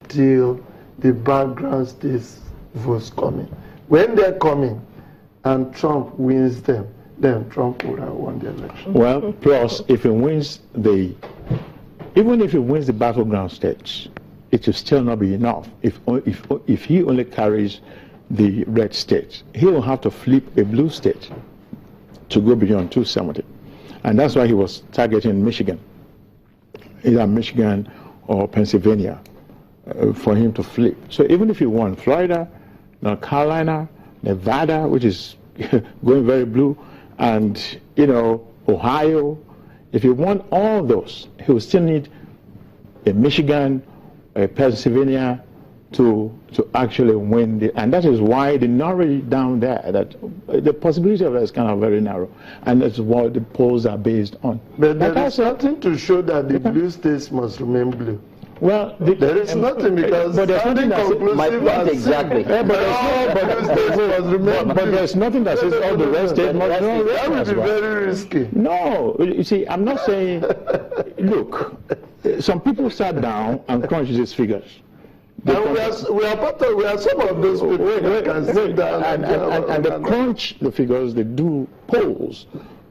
till the background states votes coming. When they're coming and Trump wins them, then Trump would have won the election. Well, plus, if he wins even if he wins the battleground states, it will still not be enough. If he only carries the red states, he will have to flip a blue state to go beyond 270. And that's why he was targeting Michigan, either Michigan or Pennsylvania, for him to flip. So even if he won Florida, North Carolina, Nevada, which is going very blue, and Ohio, if he won all those, he will still need a Michigan, a Pennsylvania to actually win and that is why the narrow down there, that the possibility of that is kind of very narrow, and that's what the polls are based on. But there is nothing to show that the blue states must remain blue. Well, there is nothing, because but there's nothing my point exactly. But there's nothing that says all the red states must be. That would be very risky. No, you see, I'm not saying. Look, some people sat down and crunched these figures. We are some of those people that can sit down and they crunch the figures. They do polls.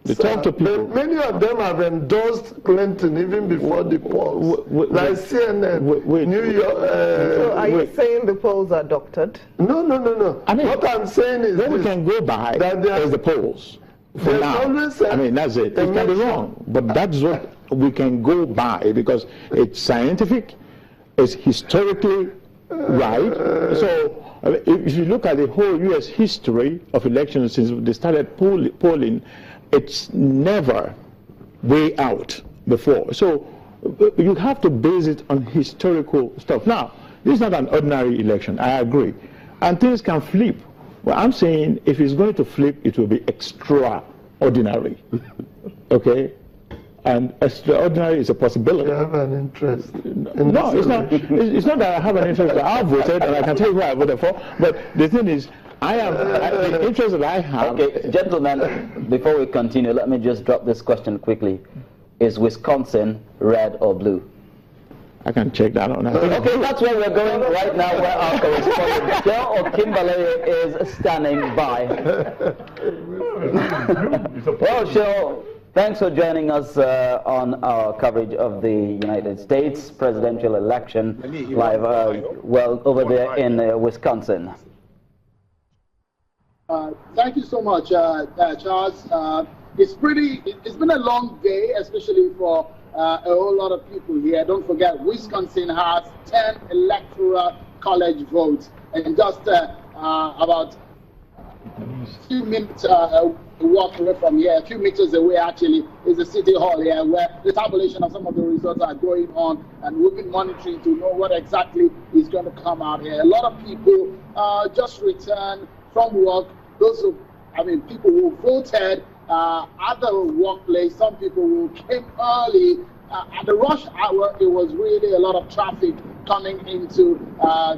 They talk to people. Many of them have endorsed Clinton even before the polls. Like CNN, New York. So are you saying the polls are doctored? No. I mean, what I'm saying is then we can go by as the polls. For now, I mean, that's it. It can be wrong, but that's what we can go by because it's scientific, it's historically right. So if you look at the whole U.S. history of elections since they started polling, it's never way out before. So you have to base it on historical stuff. Now, this is not an ordinary election, I agree. And things can flip. Well, I'm saying if it's going to flip, it will be extraordinary. Okay? And extraordinary is a possibility. You have an interest. No, it's not that I have an interest. I voted, and I can tell you who I voted for. But the thing is, the interest that I have. Okay, gentlemen, before we continue, let me just drop this question quickly. Is Wisconsin red or blue? I can check that on that. Okay, that's where we're going right now, where our correspondent Joe Okimbale is standing by. Well, Joe, thanks for joining us on our coverage of the United States presidential election live over there in Wisconsin. Thank you so much, Charles. It's been a long day, especially for a whole lot of people here. Don't forget, Wisconsin has 10 electoral college votes, and just about a few minutes walk away from here, a few meters away actually, is the City Hall here, where the tabulation of some of the results are going on, and we've been monitoring to know what exactly is going to come out here. A lot of people just returned from work. People who voted at the workplace, some people who came early. At the rush hour, it was really a lot of traffic coming into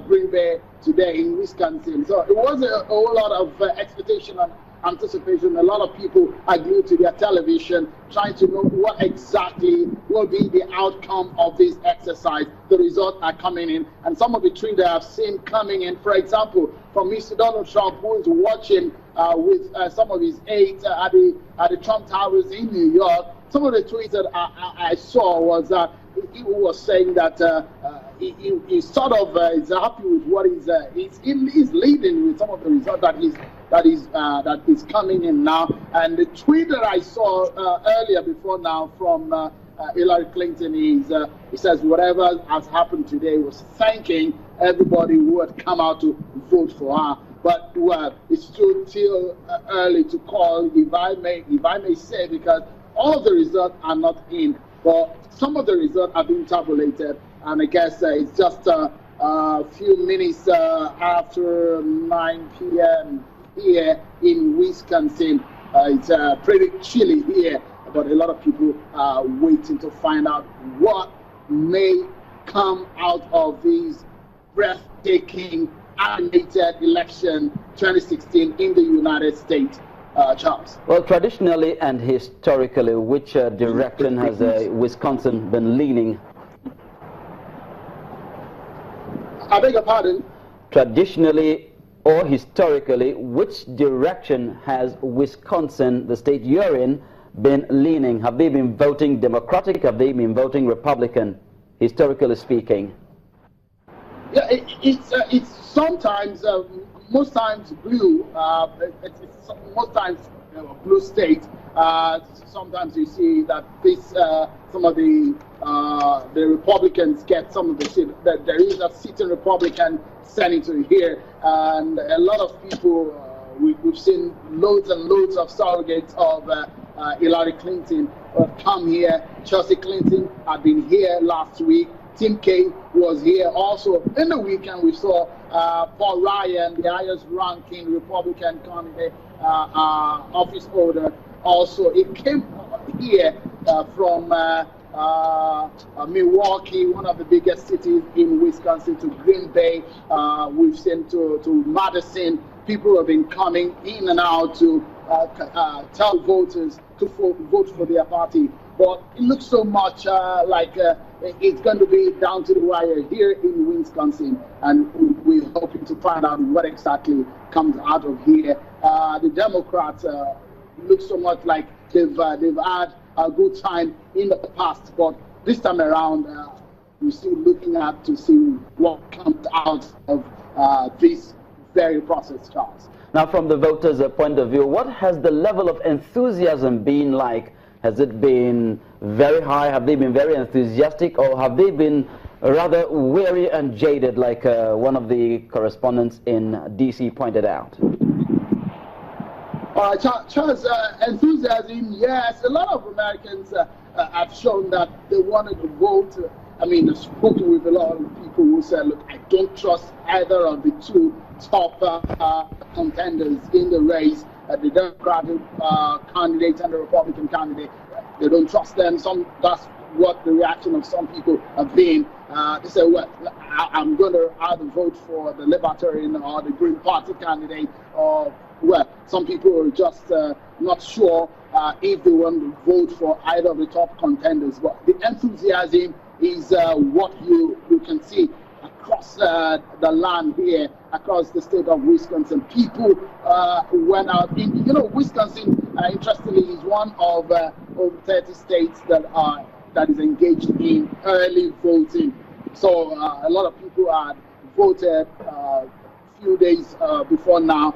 Green Bay today in Wisconsin. So it was a whole lot of expectation and anticipation. A lot of people are glued to their television trying to know what exactly will be the outcome of this exercise. The results are coming in, and some of the tweets that I've seen coming in, for example, from Mr. Donald Trump, who is watching with some of his aides at the Trump Towers in New York. Some of the tweets that I saw was that he was saying that he sort of is happy with what he's leading with some of the results that is coming in now. And the tweet that I saw earlier before now from Hillary Clinton is he says whatever has happened today was thanking everybody who had come out to vote for her. But it's still early to call, if I may say, because all of the results are not in, but some of the results are being tabulated, and I guess it's just a few minutes after 9 p.m. here in Wisconsin. It's pretty chilly here, but a lot of people are waiting to find out what may come out of these breathtaking animated election 2016 in the United States. Charles. Well, traditionally and historically, which direction has Wisconsin been leaning? I beg your pardon? Traditionally or historically, which direction has Wisconsin, the state you're in, been leaning? Have they been voting Democratic? Have they been voting Republican, historically speaking? Yeah, it's sometimes, most times blue. It's most times blue state. Sometimes you see that some of the Republicans get some of the seat. That there is a sitting Republican senator here, and a lot of people. We've seen loads and loads of surrogates of Hillary Clinton come here. Chelsea Clinton had been here last week. Tim Kaine was here also. In the weekend, we saw Paul Ryan, the highest ranking Republican candidate, office holder. Also, it came here from Milwaukee, one of the biggest cities in Wisconsin, to Green Bay. We've seen to Madison. People have been coming in and out to tell voters to vote for their party. But it looks so much like it's going to be down to the wire here in Wisconsin, and we're hoping to find out what exactly comes out of here. The Democrats look so much like they've had a good time in the past, but this time around, we're still looking at to see what comes out of this very process, Charles. Now, from the voters' point of view, what has the level of enthusiasm been like? Has it been very high? Have they been very enthusiastic, or have they been rather weary and jaded, like one of the correspondents in D.C. pointed out? Charles, enthusiasm, yes. A lot of Americans have shown that they wanted to vote. I mean, I've spoken with a lot of people who said, look, I don't trust either of the two top contenders in the race. The Democratic candidate and the Republican candidate, they don't trust them. That's what the reaction of some people have been. They say, well, I'm going to either vote for the Libertarian or the Green Party candidate, or, well, some people are just not sure if they want to vote for either of the top contenders. But the enthusiasm is what you can see across the land here, across the state of Wisconsin. People went out. Wisconsin, interestingly, is one of over 30 states that is engaged in early voting. So a lot of people had voted a few days before now.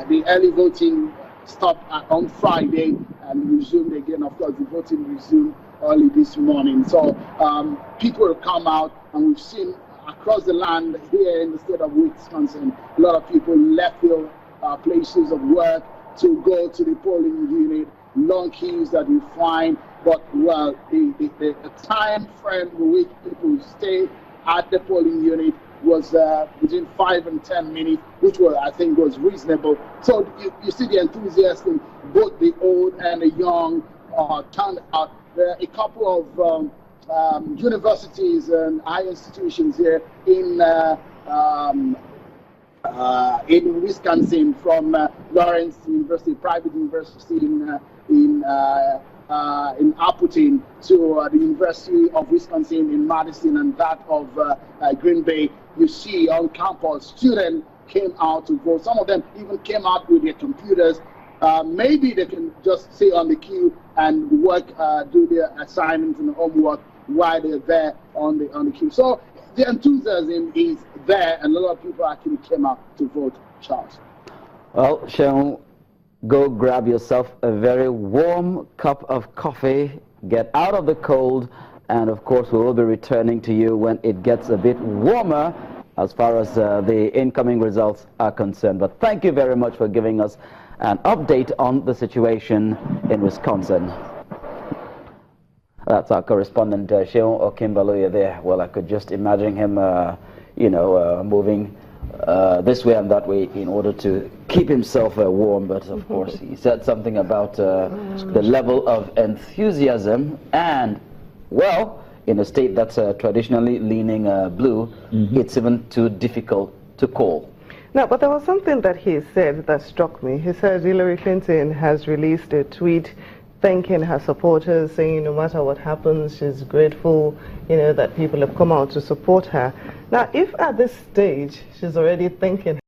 The early voting stopped on Friday and resumed again. Of course, the voting resumed early this morning. So people have come out, and we've seen across the land here in the state of Wisconsin, a lot of people left their places of work to go to the polling unit. Long queues that you find, but well, the time frame in which people stay at the polling unit was between 5 and 10 minutes, which I think was reasonable. So you see the enthusiasm, both the old and the young, turned out. There are a couple of universities and high institutions here in Wisconsin, from Lawrence University, private university in Appleton, to the University of Wisconsin in Madison, and that of Green Bay. You see on campus, students came out to vote. Some of them even came out with their computers. Maybe they can just stay on the queue and work, do their assignments and homework while they're there on the queue. So the enthusiasm is there, and a lot of people actually came out to vote, Charles. Well, Seun, go grab yourself a very warm cup of coffee, get out of the cold, and of course we will be returning to you when it gets a bit warmer as far as the incoming results are concerned. But thank you very much for giving us an update on the situation in Wisconsin. That's our correspondent, Seun Okimbaluya there. Well, I could just imagine him, moving this way and that way in order to keep himself warm. But of course, he said something about the level of enthusiasm, and, well, in a state that's traditionally leaning blue, it's even too difficult to call. No, but there was something that he said that struck me. He said Hillary Clinton has released a tweet thanking her supporters, saying no matter what happens, she's grateful, that people have come out to support her. Now, if at this stage she's already thanking